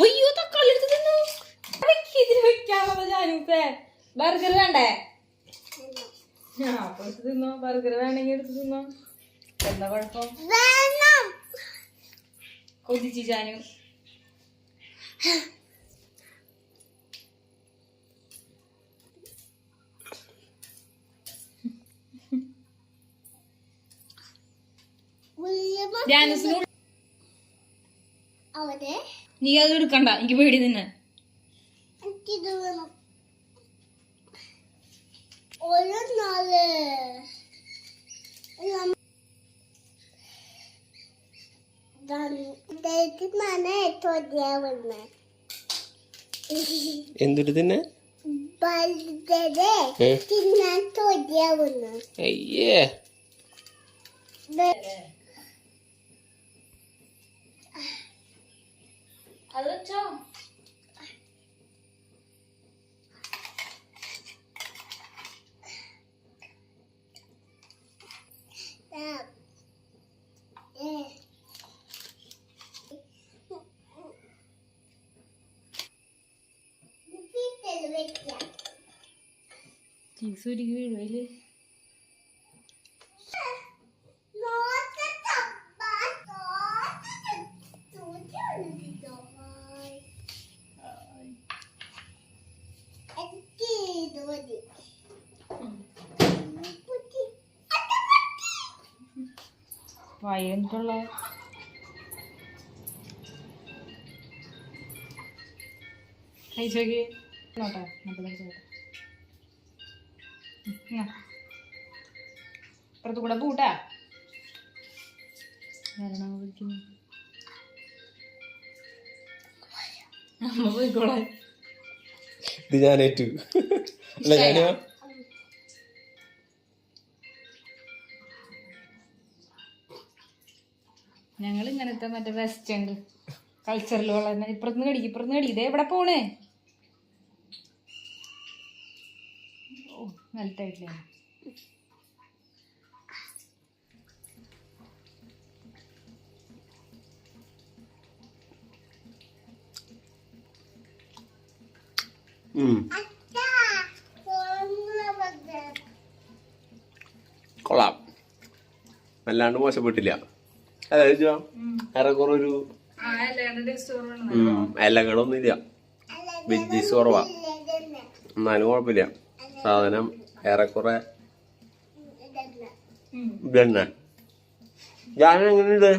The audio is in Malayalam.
അയ്യോ തക്കാളി എടുത്ത് തിന്നു. ഇതിന് വെക്കാനുള്ളത് ഞാനിപ്പേ ബർഗർ വേണ്ടേ? അപ്പൊ എടുത്ത് തിന്നോ. ബർഗർ വേണമെങ്കിൽ എടുത്ത് തിന്നോ. എന്താ കുഴപ്പം? കൊതിച്ചു ജാനു. നീ അത് എടുക്കണ്ട, എനിക്ക് പേടി നിന്നെ. എന്തൊരു തന്നെ അയ്യേ അത് വെച്ചോ. ചീസൊരുക്കി വീഴുവല്ലേ. വയറ്റുള്ള കഴിച്ചോക്കി നോട്ടെ. അപ്പുറത്ത് കൂടെ പൂട്ടാ അമ്മ പോയിക്കോളെ. ഇത് ഞാനേറ്റു. അല്ല ഞാനോ ഞങ്ങൾ ഇങ്ങനത്തെ മറ്റേ വെസ്റ്റേൺ കൾച്ചറിൽ വളർന്ന. ഇപ്പുറത്തുനിന്ന് കടിക്കും, ഇപ്പുറത്തുനിന്ന് കടിക്കും. ഇതേ എവിടെ പോണേ? ഓ മെൽറ്റായിട്ടില്ല. കൊള്ളാം, വല്ലാണ്ട് മോശപ്പെട്ടില്ല. ഏറെക്കുറെ ഒരു ഇലകളൊന്നും ഇല്ല, വെജീസ് കുറവാ, എന്നാലും കുഴപ്പമില്ല. സാധനം ഏറെക്കുറെ ഇതന്നെ. ഞാൻ എങ്ങനെയുണ്ട്?